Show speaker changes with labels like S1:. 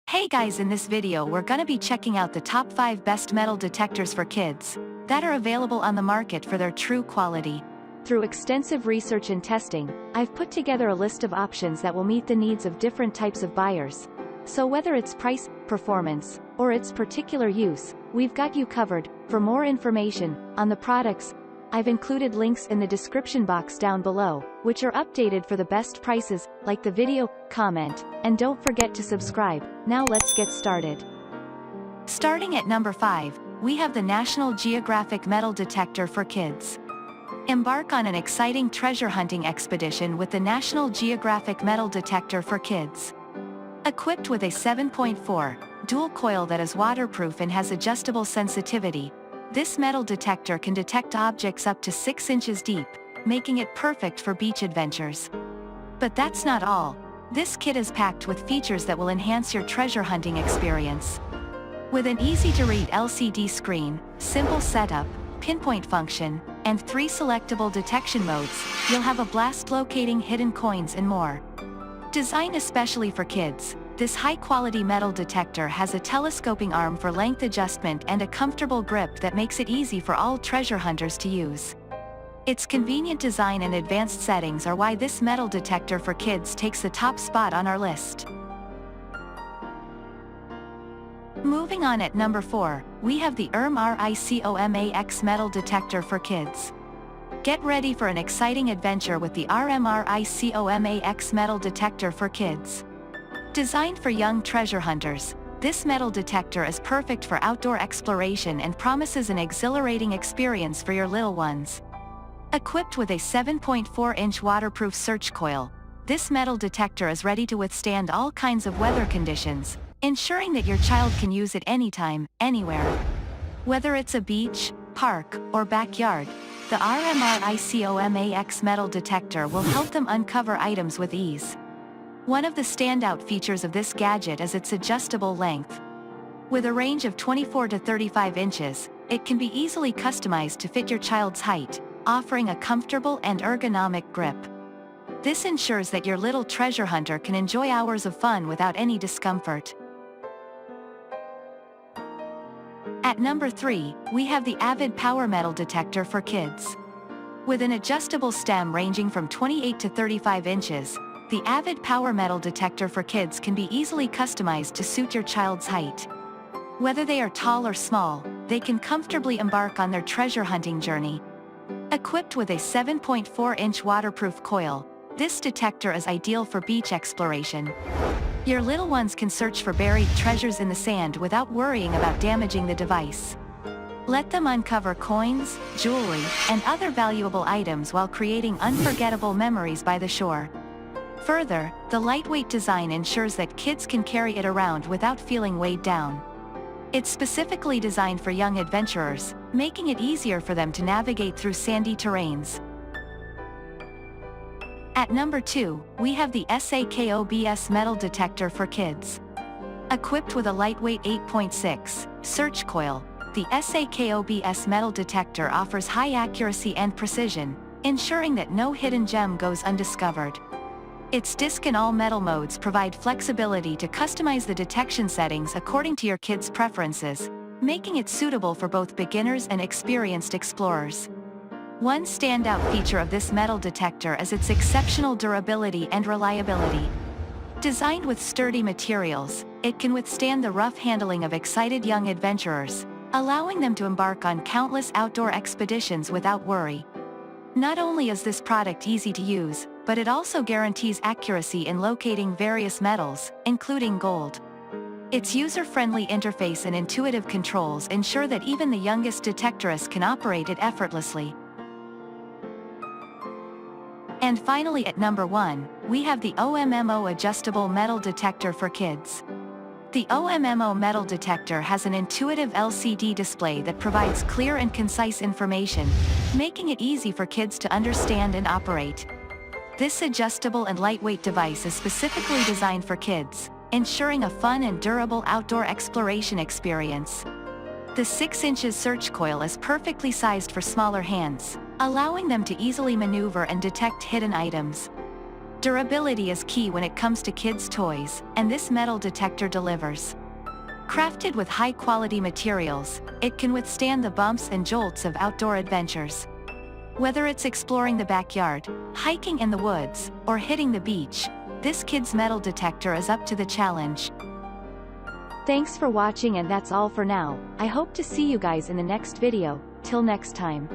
S1: Hey guys, in this video we're gonna be checking out the top 5 best metal detectors for kids that are available on the market for their true quality. Through extensive research and testing, I've put together a list of options that will meet the needs of different types of buyers. So whether it's price, performance, or its particular use, we've got you covered. For more information on the products, I've included links in the description box down below, which are updated for the best prices. Like the video, comment, and don't forget to subscribe. Now let's get started. Starting at number 5, we have the National Geographic Metal Detector for kids. Embark on an exciting treasure hunting expedition with the National Geographic Metal Detector for kids. Equipped with a 7.4 dual coil that is waterproof and has adjustable sensitivity, this metal detector can detect objects up to 6 inches deep, making it perfect for beach adventures. But that's not all. This kit is packed with features that will enhance your treasure hunting experience. With an easy-to-read LCD screen, simple setup, pinpoint function, and 3 selectable detection modes, you'll have a blast locating hidden coins and more. Designed especially for kids, this high-quality metal detector has a telescoping arm for length adjustment and a comfortable grip that makes it easy for all treasure hunters to use. Its convenient design and advanced settings are why this metal detector for kids takes the top spot on our list. Moving on at number 4, we have the RICOMAX metal detector for kids. Get ready for an exciting adventure with the RICOMAX metal detector for kids. Designed for young treasure hunters, this metal detector is perfect for outdoor exploration and promises an exhilarating experience for your little ones. Equipped with a 7.4-inch waterproof search coil, this metal detector is ready to withstand all kinds of weather conditions, ensuring that your child can use it anytime, anywhere. Whether it's a beach, park, or backyard, the RICOMAX metal detector will help them uncover items with ease. One of the standout features of this gadget is its adjustable length. With a range of 24 to 35 inches, it can be easily customized to fit your child's height, offering a comfortable and ergonomic grip. This ensures that your little treasure hunter can enjoy hours of fun without any discomfort. At number 3, we have the Avid Power Metal Detector for kids. With an adjustable stem ranging from 28 to 35 inches, the Avid Power Metal Detector for kids can be easily customized to suit your child's height. Whether they are tall or small, they can comfortably embark on their treasure hunting journey. Equipped with a 7.4-inch waterproof coil, this detector is ideal for beach exploration. Your little ones can search for buried treasures in the sand without worrying about damaging the device. Let them uncover coins, jewelry, and other valuable items while creating unforgettable memories by the shore. Further, the lightweight design ensures that kids can carry it around without feeling weighed down. It's specifically designed for young adventurers, making it easier for them to navigate through sandy terrains. At number 2, we have the Sakobs metal detector for kids. Equipped with a lightweight 8.6 search coil, the Sakobs metal detector offers high accuracy and precision, ensuring that no hidden gem goes undiscovered. Its disc and all metal modes provide flexibility to customize the detection settings according to your kids' preferences, making it suitable for both beginners and experienced explorers. One standout feature of this metal detector is its exceptional durability and reliability. Designed with sturdy materials, it can withstand the rough handling of excited young adventurers, allowing them to embark on countless outdoor expeditions without worry. Not only is this product easy to use, but it also guarantees accuracy in locating various metals, including gold. Its user-friendly interface and intuitive controls ensure that even the youngest detectorists can operate it effortlessly. And finally at number 1, we have the OMMO adjustable metal detector for kids. The OMMO metal detector has an intuitive LCD display that provides clear and concise information, making it easy for kids to understand and operate. This adjustable and lightweight device is specifically designed for kids, ensuring a fun and durable outdoor exploration experience. The 6-inch search coil is perfectly sized for smaller hands, allowing them to easily maneuver and detect hidden items. Durability is key when it comes to kids' toys, and this metal detector delivers. Crafted with high-quality materials, it can withstand the bumps and jolts of outdoor adventures. Whether it's exploring the backyard, hiking in the woods, or hitting the beach, this kid's metal detector is up to the challenge. Thanks for watching, and that's all for now. I hope to see you guys in the next video. Till next time.